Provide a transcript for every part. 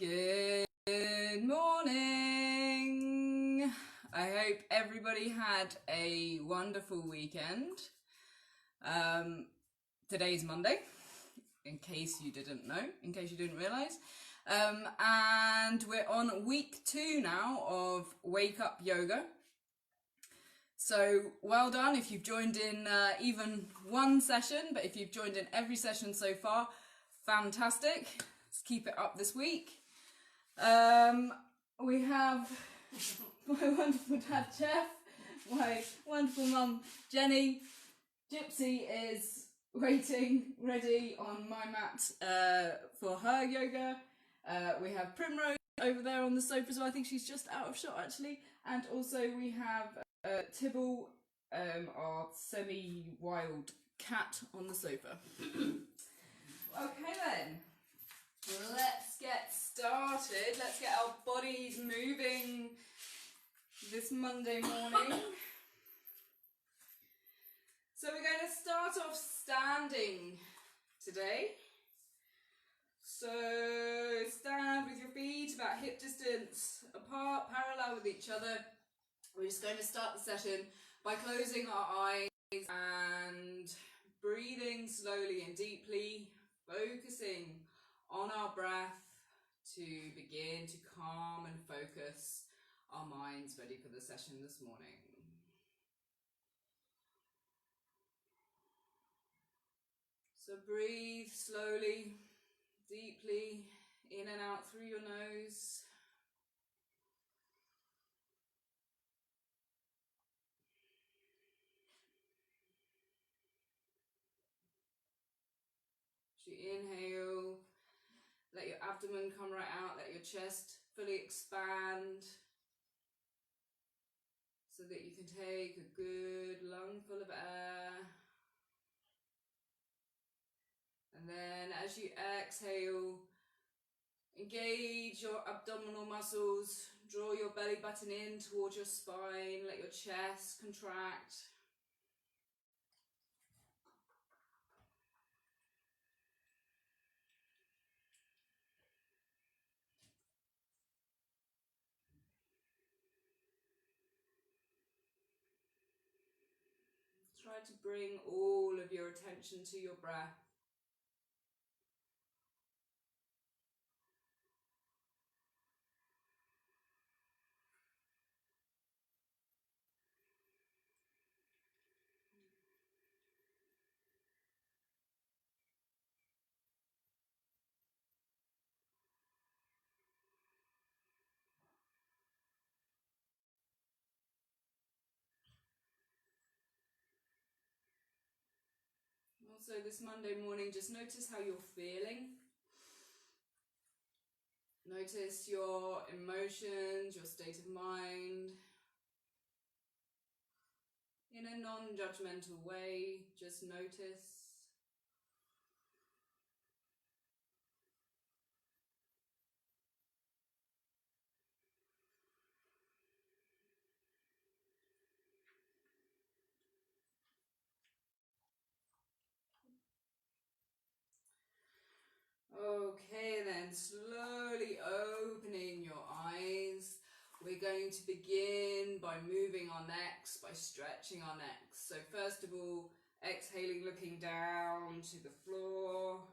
Good morning. I hope everybody had a wonderful weekend. Today's Monday, in case you didn't know, in case you didn't realise. And we're on week 2 now of Wake Up Yoga. So well done if you've joined in even one session, but if you've joined in every session so far, fantastic. Let's keep it up this week. We have my wonderful dad Jeff, my wonderful mum Jenny. Gypsy is waiting ready on my mat for her yoga. We have Primrose over there on the sofa as well. I think she's just out of shot actually. And also we have Tibble, our semi-wild cat, on the sofa. Okay then. Let's get started. Let's get our bodies moving this Monday morning. So we're going to start off standing today. So stand with your feet about hip distance apart, parallel with each other. We're just going to start the session by closing our eyes and breathing slowly and deeply, focusing on our breath to begin to calm and focus our minds ready for the session this morning. So breathe slowly, deeply, in and out through your nose. As you inhale, let your abdomen come right out, let your chest fully expand so that you can take a good lungful of air. And then as you exhale, engage your abdominal muscles, draw your belly button in towards your spine, let your chest contract. Try to bring all of your attention to your breath. Also this Monday morning, just notice how you're feeling. Notice your emotions, your state of mind. In a non-judgmental way, just notice. Okay then, slowly opening your eyes. We're going to begin by moving our necks, by stretching our necks. So first of all, exhaling, looking down to the floor.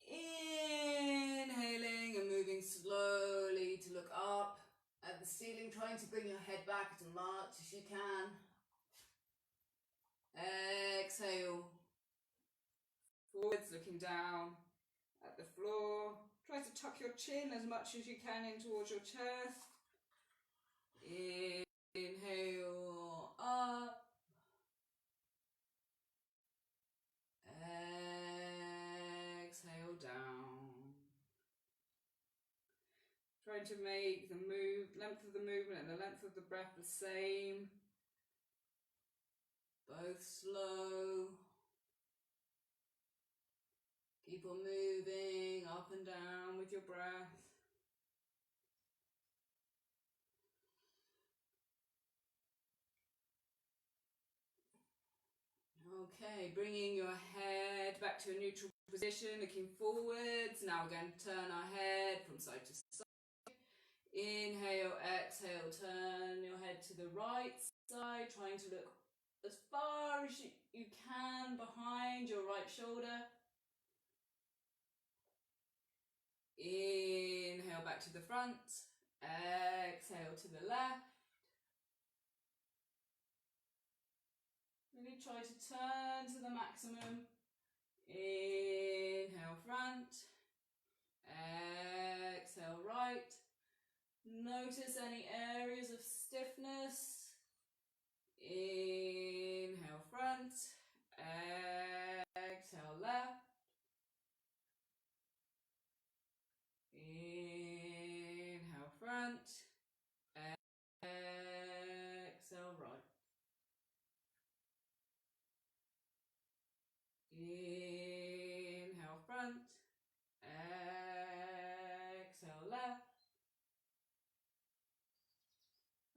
Inhaling and moving slowly to look up at the ceiling, trying to bring your head back as much as you can. Exhale, forwards, looking down at the floor. Try to tuck your chin as much as you can in towards your chest. Inhale up. Exhale down. Trying to make the length of the movement and the length of the breath the same. Both slow. Keep on moving up and down with your breath. Okay, bringing your head back to a neutral position, looking forwards. Now we're going to turn our head from from side to side. Inhale, exhale, turn your head to the right side, trying to look as far as you can behind your right shoulder. Inhale back to the front, exhale to the left. Really try to turn to the maximum. Inhale front, exhale right. Notice any areas of stiffness. Inhale front, exhale left. Inhale front, exhale right. Inhale front, exhale left.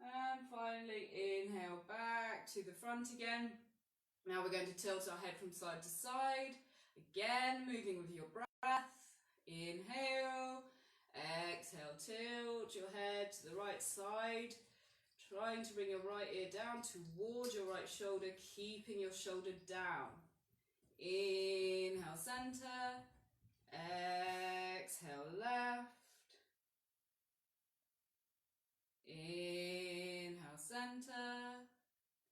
And finally, inhale back to the front again. Now we're going to tilt our head from side to side. Again, moving with your breath. Inhale, exhale, tilt your head to the right side. Trying to bring your right ear down towards your right shoulder, keeping your shoulder down. Inhale, center. Exhale, left. Inhale, center.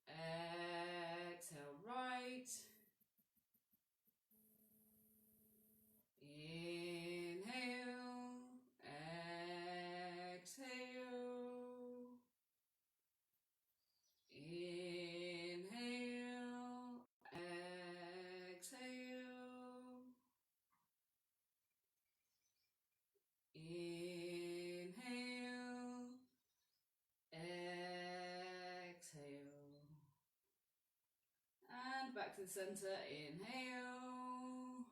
Exhale, right. Inhale, exhale. Inhale, exhale. Inhale, exhale. And back to the center, inhale.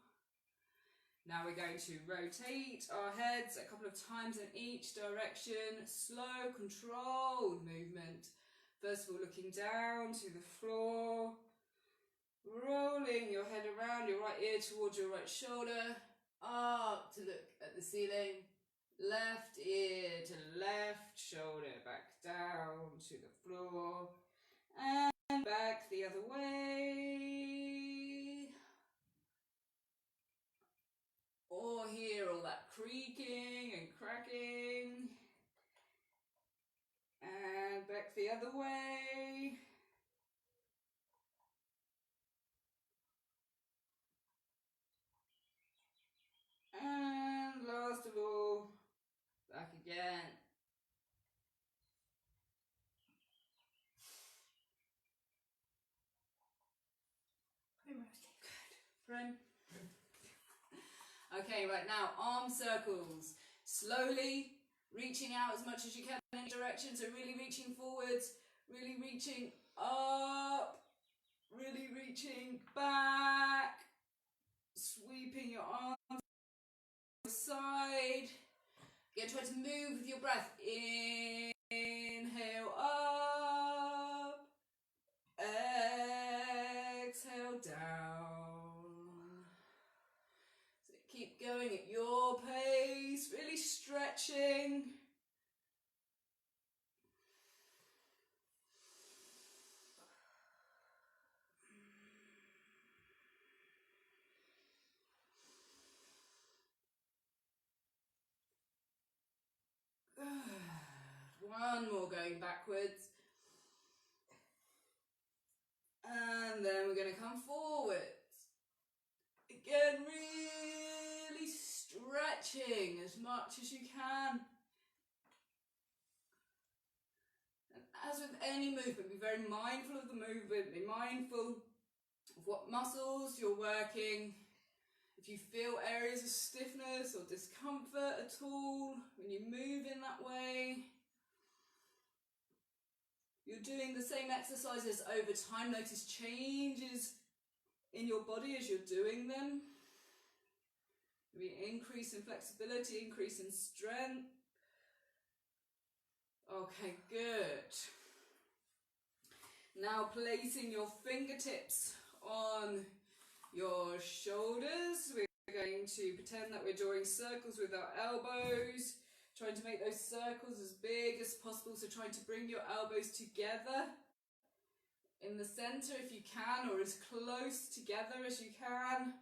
Now we're going to rotate our heads a couple of times in each direction. Slow, controlled movement. First of all, looking down to the floor. Rolling your head around your right ear towards your right shoulder. Up to look at the ceiling. Left ear to left shoulder. Back down to the floor. And back the other way. Or hear all that creaking and cracking. And back the other way. And last of all, back again. Prim. Okay, right now, arm circles. Slowly reaching out as much as you can in any direction. So really reaching forwards, really reaching up, really reaching back. Sweeping your arms to the side. Again, try to move with your breath. Inhale up. Exhale down. So keep going at your pace, really stretching. One more going backwards. And then we're going to come forwards. Again, really stretching as much as you can. And as with any movement, be very mindful of the movement. Be mindful of what muscles you're working. If you feel areas of stiffness or discomfort at all when you move in that way, you're doing the same exercises over time. Notice changes in your body as you're doing them. Maybe increase in flexibility, increase in strength. Okay, good. Now placing your fingertips on your shoulders. We're going to pretend that we're drawing circles with our elbows, trying to make those circles as big as possible, so trying to bring your elbows together in the centre if you can, or as close together as you can.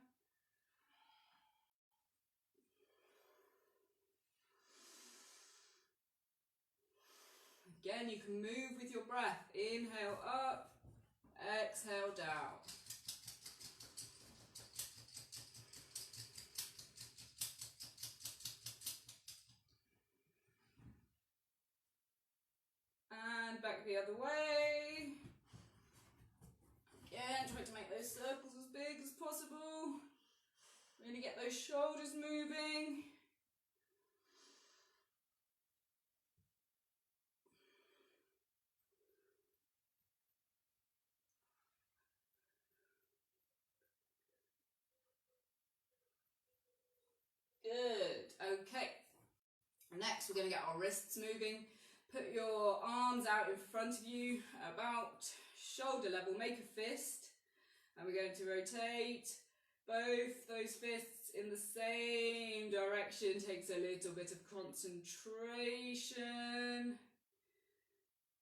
Again, you can move with your breath. Inhale up, exhale down. And back the other way. Again, try to make those circles as big as possible. Really get those shoulders moving. Good. Okay. Next, we're going to get our wrists moving. Put your arms out in front of you, about shoulder level. Make a fist. And we're going to rotate both those fists in the same direction. Takes a little bit of concentration.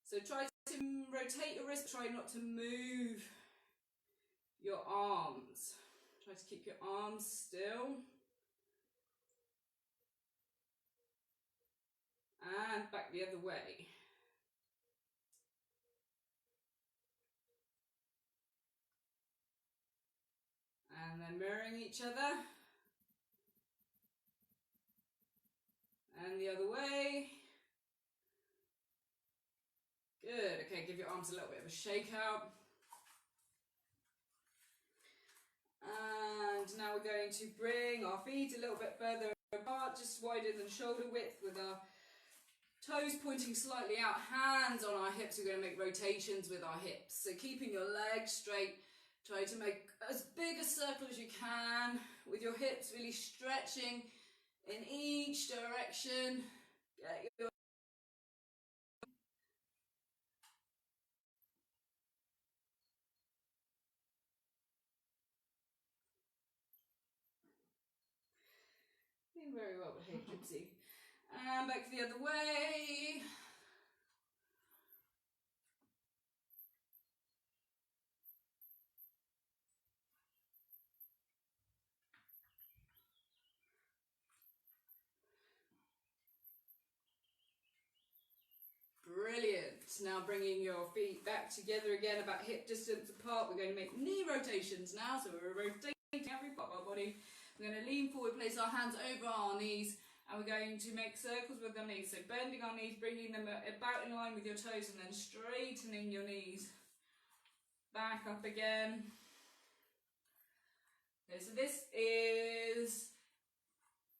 So try to rotate your wrist. Try not to move your arms. Try to keep your arms still. And back the other way. And then mirroring each other. And the other way. Good. Okay, give your arms a little bit of a shake out. And now we're going to bring our feet a little bit further apart, just wider than shoulder width, with our toes pointing slightly out, hands on our hips. We're going to make rotations with our hips. So keeping your legs straight, try to make as big a circle as you can with your hips really stretching in each direction. Get your doing very well behaved, Gypsy. And back the other way. Brilliant. Now bringing your feet back together again, about hip distance apart. We're going to make knee rotations now. So we're rotating every part of our body. We're going to lean forward, place our hands over our knees, and we're going to make circles with our knees. So bending our knees, bringing them about in line with your toes, and then straightening your knees. Back up again. Okay, so this is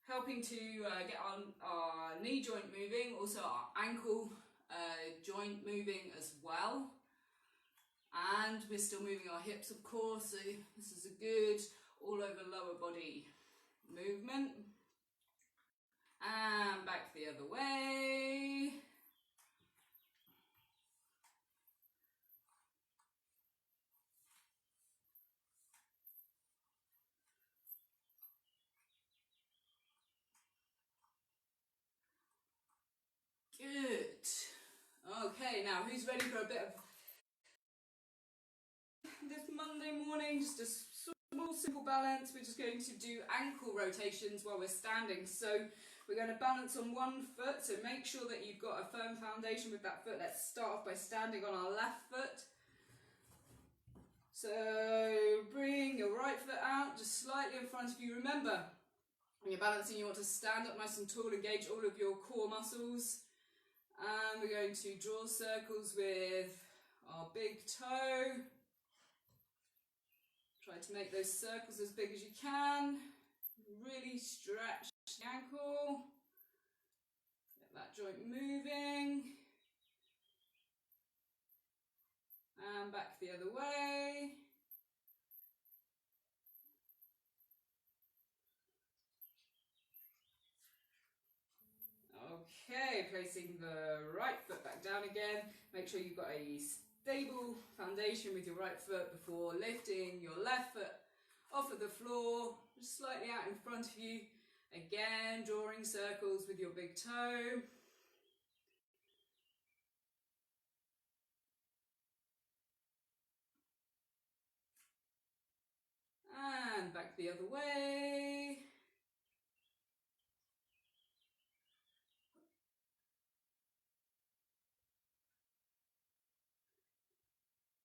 helping to get our knee joint moving, also our ankle joint moving as well. And we're still moving our hips, of course, so this is a good all over lower body movement. And back the other way. Good. Okay, now who's ready for a bit of this Monday morning? Just a small, simple balance. We're just going to do ankle rotations while we're standing. So we're going to balance on one foot, so make sure that you've got a firm foundation with that foot. Let's start off by standing on our left foot. So bring your right foot out, just slightly in front of you. Remember, when you're balancing, you want to stand up nice and tall, engage all of your core muscles. And we're going to draw circles with our big toe. Try to make those circles as big as you can. Really stretch the ankle. Get that joint moving. And back the other way. Okay, placing the right foot back down again. Make sure you've got a stable foundation with your right foot before lifting your left foot off of the floor. just slightly out in front of you. Again, drawing circles with your big toe. And back the other way.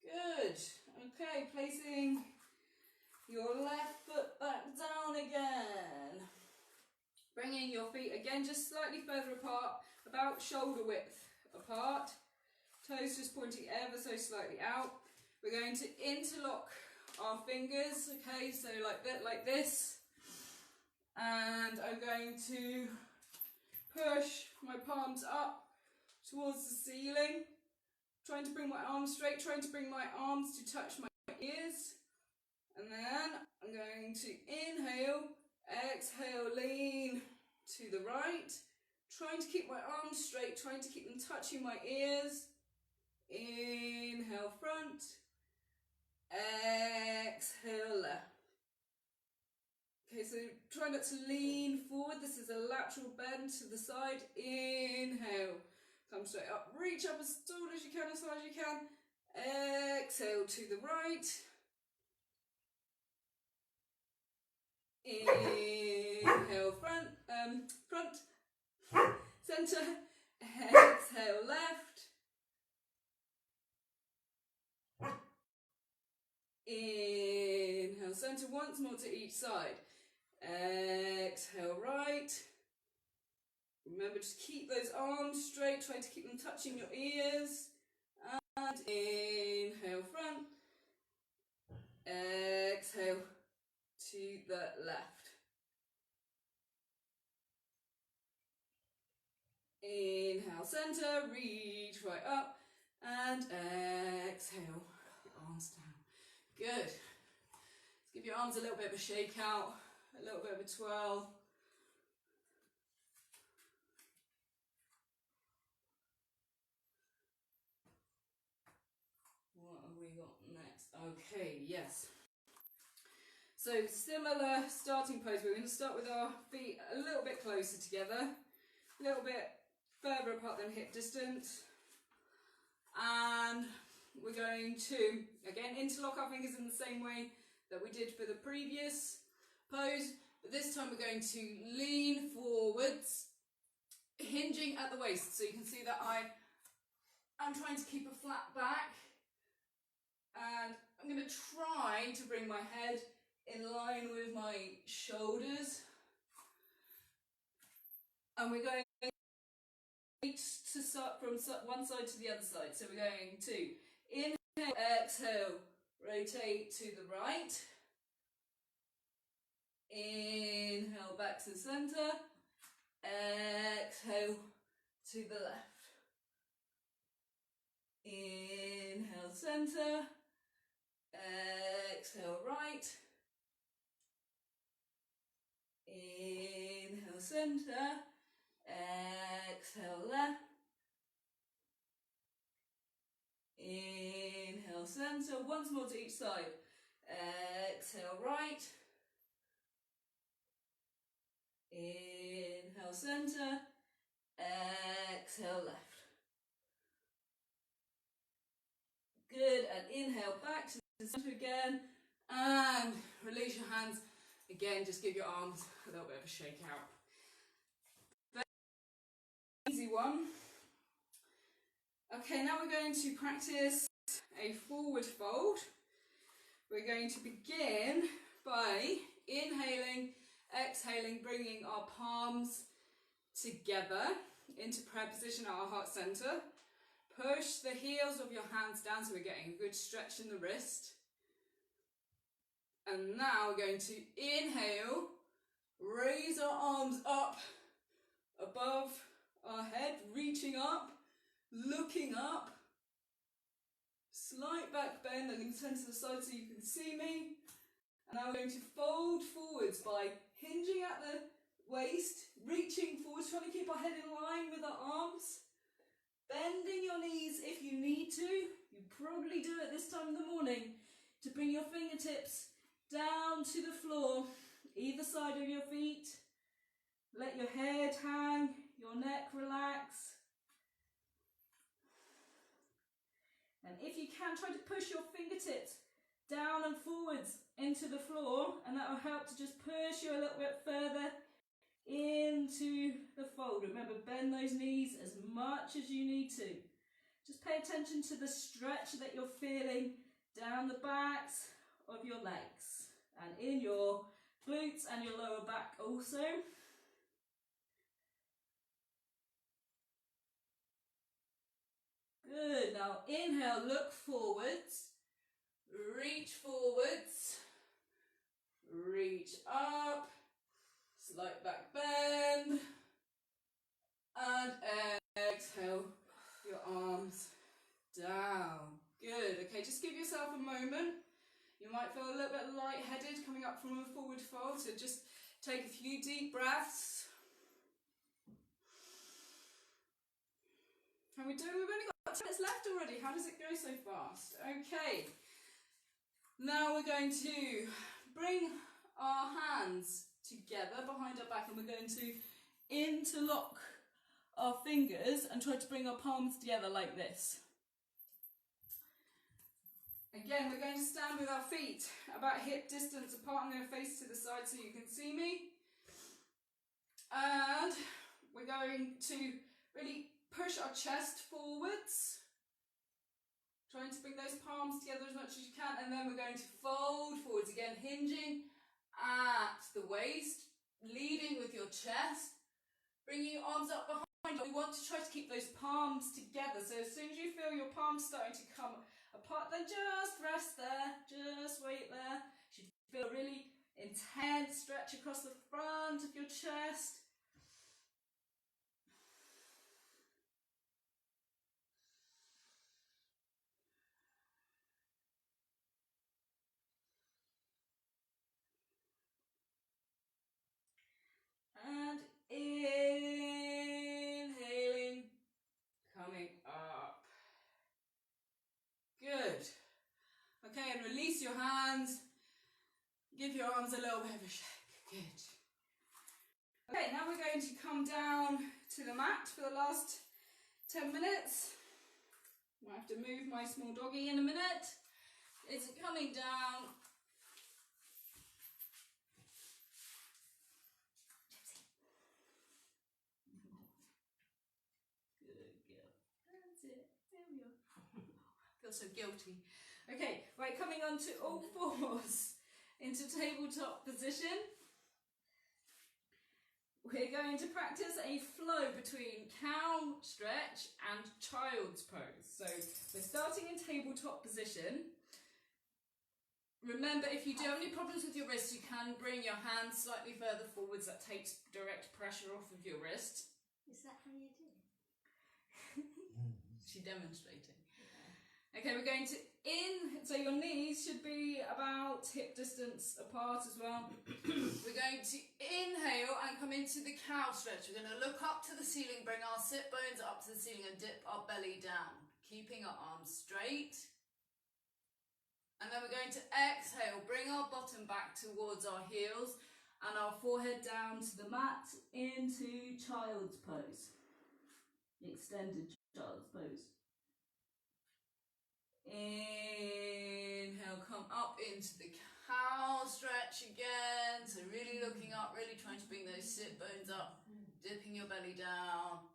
Good. Okay, placing your left foot back down again. Bringing your feet again just slightly further apart, about shoulder width apart. Toes just pointing ever so slightly out. We're going to interlock our fingers, okay, so like this. And I'm going to push my palms up towards the ceiling. Trying to bring my arms straight, trying to bring my arms to touch my ears. And then I'm going to inhale, exhale, lean to the right. Trying to keep my arms straight, trying to keep them touching my ears. Inhale, front. Exhale, left. Okay, so try not to lean forward. This is a lateral bend to the side. Inhale. Come straight up, reach up as tall as you can, as high as you can. Exhale to the right. Inhale, front, center. Exhale, left. Inhale, center, once more to each side. Exhale, right. Remember, just keep those arms straight, try to keep them touching your ears. And inhale, front. Exhale to the left. Inhale, center, reach right up. And exhale, your arms down. Good. Let's give your arms a little bit of a shake out, a little bit of a twirl. What have we got next? Okay, yes. So similar starting pose. We're going to start with our feet a little bit closer together, a little bit further apart than hip distance. And we're going to, again, interlock our fingers in the same way that we did for the previous pose. But this time we're going to lean forwards, hinging at the waist. So you can see that I'm trying to keep a flat back. And I'm going to try to bring my head in line with my shoulders. And we're going to start from one side to the other side. So we're going to inhale, exhale, rotate to the right. Inhale, back to the center. Exhale to the left. Inhale, center. Exhale, right. Inhale, center. Exhale, left. Inhale, center. Once more to each side. Exhale, right. Inhale, center. Exhale, left. Good, and inhale back to the center again. And release your hands. Again, just give your arms a little bit of a shake out. Easy one. Okay, now we're going to practice a forward fold. We're going to begin by inhaling, exhaling, bringing our palms together into prayer position at our heart center. Push the heels of your hands down so we're getting a good stretch in the wrist. And now we're going to inhale, raise our arms up above our head, reaching up, looking up, slight back bend and turn to the side so you can see me. And now we're going to fold forwards by hinging at the waist, reaching forwards, trying to keep our head in line with our arms, bending your knees if you need to. You probably do it this time in the morning to bring your fingertips down to the floor either side of your feet. Let your head hang, your neck relax. And if you can, try to push your fingertips down and forwards into the floor, and that will help to just push you a little bit further into the fold. Remember, bend those knees as much as you need to. Just pay attention to the stretch that you're feeling down the backs of your legs and in your glutes and your lower back also. Good. Now inhale, look forwards, reach forwards, reach up, slight back bend, and exhale your arms down. Good. Okay, just give yourself a moment. You might feel a little bit lightheaded coming up from a forward fold, so just take a few deep breaths. How are we doing? We've only got 10 minutes left already. How does it go so fast? Okay. Now we're going to bring our hands together behind our back, and we're going to interlock our fingers and try to bring our palms together like this. Again, we're going to stand with our feet about hip distance apart. I'm going to face to the side so you can see me. And we're going to really push our chest forwards, trying to bring those palms together as much as you can, and then we're going to fold forwards again, hinging at the waist, leading with your chest, bringing your arms up behind you. We want to try to keep those palms together, so as soon as you feel your palms starting to come apart, then just rest there, just wait there. You should feel a really intense stretch across the front of your chest. And inhaling, coming up. Good. Okay, and release your hands. Give your arms a little bit of a shake. Good. Okay, now we're going to come down to the mat for the last 10 minutes. I have to move my small doggy in a minute. It's coming down. Feel so guilty. Okay, right, coming on to all fours into tabletop position. We're going to practice a flow between cow stretch and child's pose. So we're starting in tabletop position. Remember, if you do have any problems with your wrists, you can bring your hands slightly further forwards. That takes direct pressure off of your wrist. Is that how you do it? She's demonstrating. Okay, we're going to so your knees should be about hip distance apart as well. We're going to inhale and come into the cow stretch. We're going to look up to the ceiling, bring our sit bones up to the ceiling and dip our belly down, keeping our arms straight. And then we're going to exhale, bring our bottom back towards our heels and our forehead down to the mat into child's pose, extended child's pose. Inhale, come up into the cow stretch again. So really looking up, really trying to bring those sit bones up, dipping your belly down.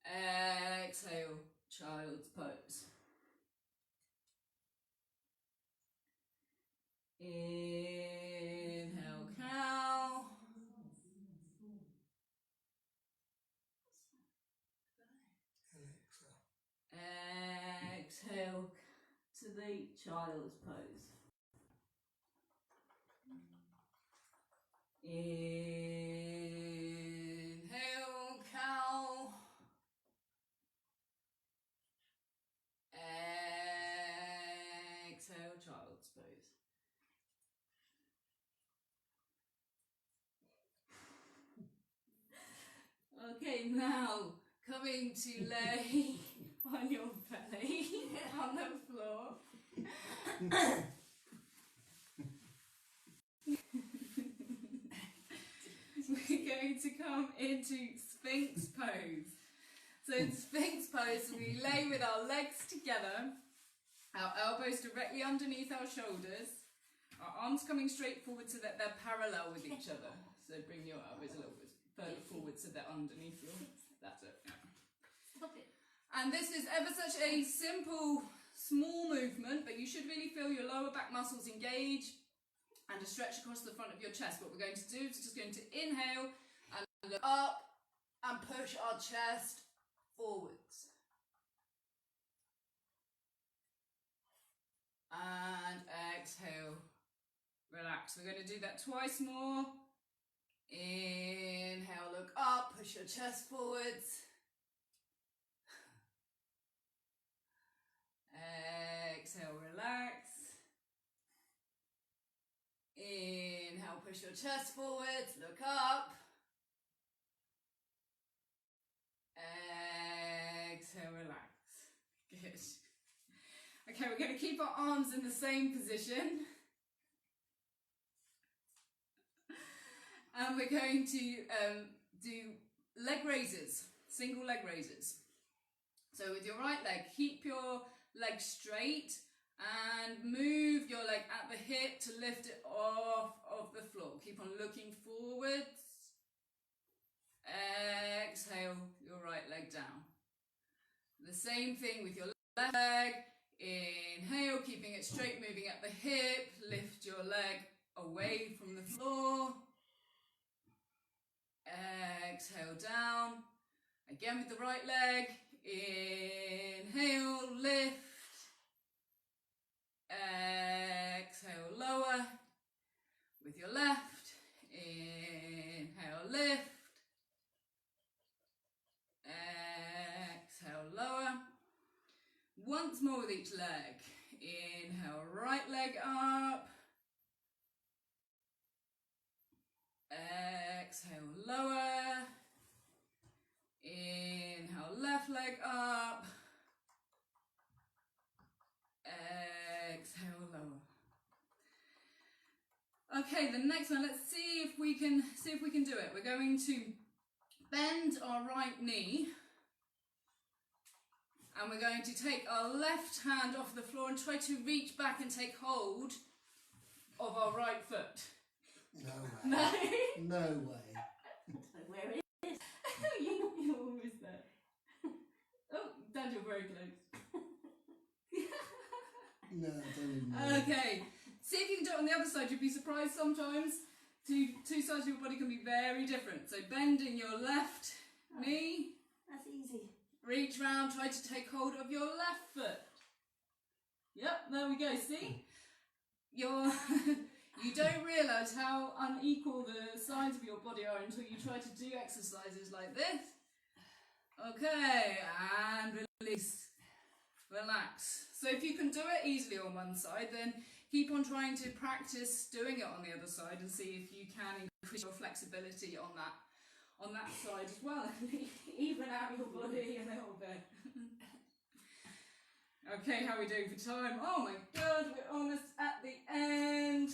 Exhale, child's pose. Inhale, cow. Exhale to the child's pose. Inhale, cow. Exhale, child's pose. Okay, now coming to lay on your belly on the floor. to come into Sphinx pose. So in Sphinx pose, we lay with our legs together, our elbows directly underneath our shoulders, our arms coming straight forward so that they're parallel with each other. So bring your elbows a little bit further forward so they're underneath you. That's it. Yeah. Stop it. And this is ever such a simple, small movement, but you should really feel your lower back muscles engage and a stretch across the front of your chest. What we're going to do is just going to inhale and look up and push our chest forwards. And exhale, relax. We're going to do that twice more. Inhale, look up, push your chest forwards. Exhale, relax. Inhale, push your chest forwards, look up. Exhale, relax. Good. Okay, we're going to keep our arms in the same position. And we're going to do leg raises, single leg raises. So with your right leg, keep your leg straight and move your leg at the hip to lift it off of the floor. Keep on looking forwards. Exhale your right leg down. The same thing with your left leg. Inhale, keeping it straight, moving at the hip. Lift your leg away from the floor. Exhale down. Again with the right leg. Inhale, lift. Exhale, lower. With your left. Inhale, lift. Exhale, lower. Once more with each leg. Inhale, right leg up. Exhale, lower. Inhale, left leg up. Exhale, lower. Okay, the next one, let's see if we can do it. We're going to bend our right knee. And we're going to take our left hand off the floor and try to reach back and take hold of our right foot. No way. No? No way. Where is it? You're almost there. Oh, Dad, you're very close. No, I don't even know. Okay, see if you can do it on the other side. You'd be surprised sometimes. Two sides of your body can be very different. So bending your left knee. That's easy. Reach round, try to take hold of your left foot. Yep, there we go, see? You don't realise how unequal the sides of your body are until you try to do exercises like this. Okay, and release. Relax. So if you can do it easily on one side, then keep on trying to practice doing it on the other side and see if you can increase your flexibility on that side as well. Even out your body a little bit. Okay, how are we doing for time? Oh my god, we're almost at the end.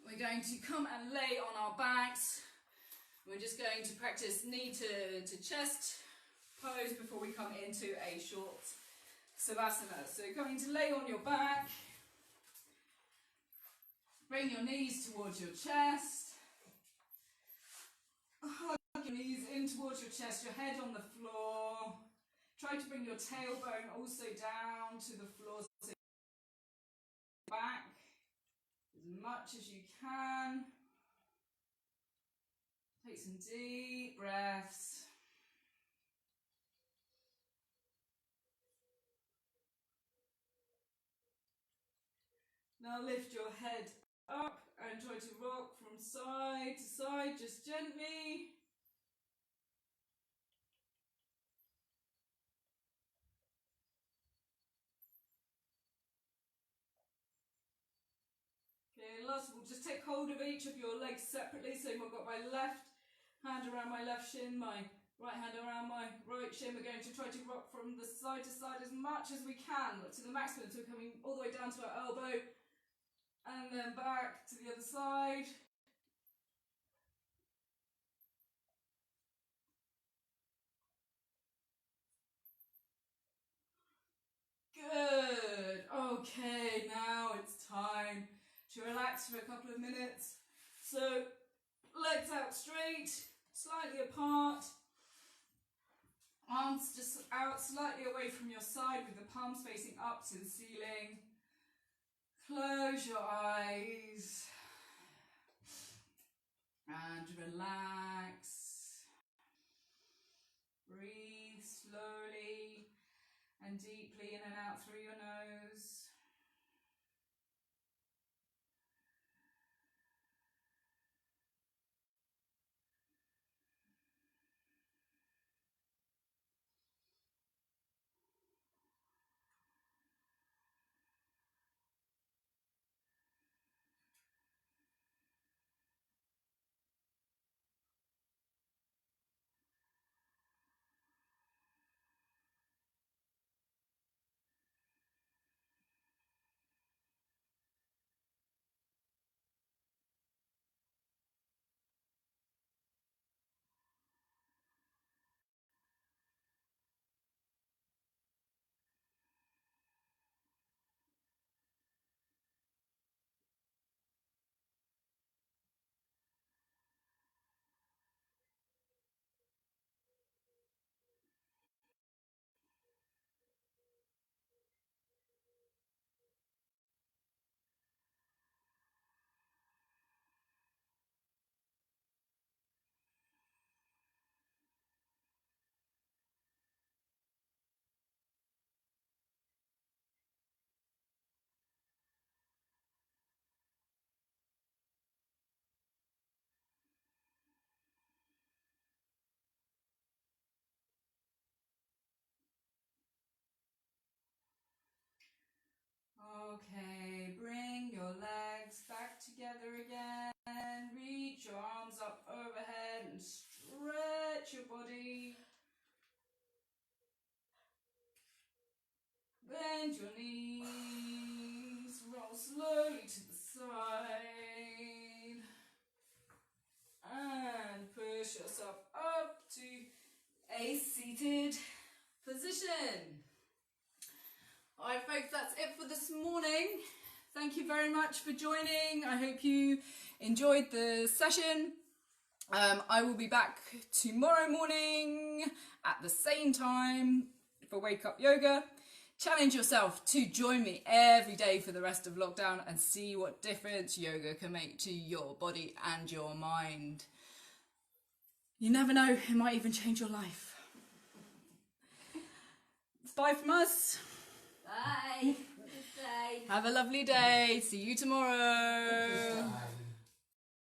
We're going to come and lay on our backs. We're just going to practice knee to chest pose before we come into a short savasana. So going to lay on your back. Bring your knees towards your chest. Hug your knees in towards your chest, your head on the floor. Try to bring your tailbone also down to the floor. So back as much as you can. Take some deep breaths. Now lift your head up and try to rock from side to side, just gently. Okay, last we'll just take hold of each of your legs separately. So I've got my left hand around my left shin, my right hand around my right shin. We're going to try to rock from the side to side as much as we can, to the maximum. So we're coming all the way down to our elbow and then back to the other side. Okay, now it's time to relax for a couple of minutes. So, legs out straight, slightly apart, arms just out slightly away from your side with the palms facing up to the ceiling. Close your eyes and relax. Breathe slowly and deeply in and out through your nose. Okay, bring your legs back together again. Reach your arms up overhead and stretch your body. Bend your knees, roll slowly to the side. And push yourself up to a seated position. Alright folks, that's it for this morning. Thank you very much for joining. I hope you enjoyed the session. I will be back tomorrow morning at the same time for Wake Up Yoga. Challenge yourself to join me every day for the rest of lockdown and see what difference yoga can make to your body and your mind. You never know, it might even change your life. It's bye from us. Bye. Good day. Have a lovely day. See you tomorrow. Bye.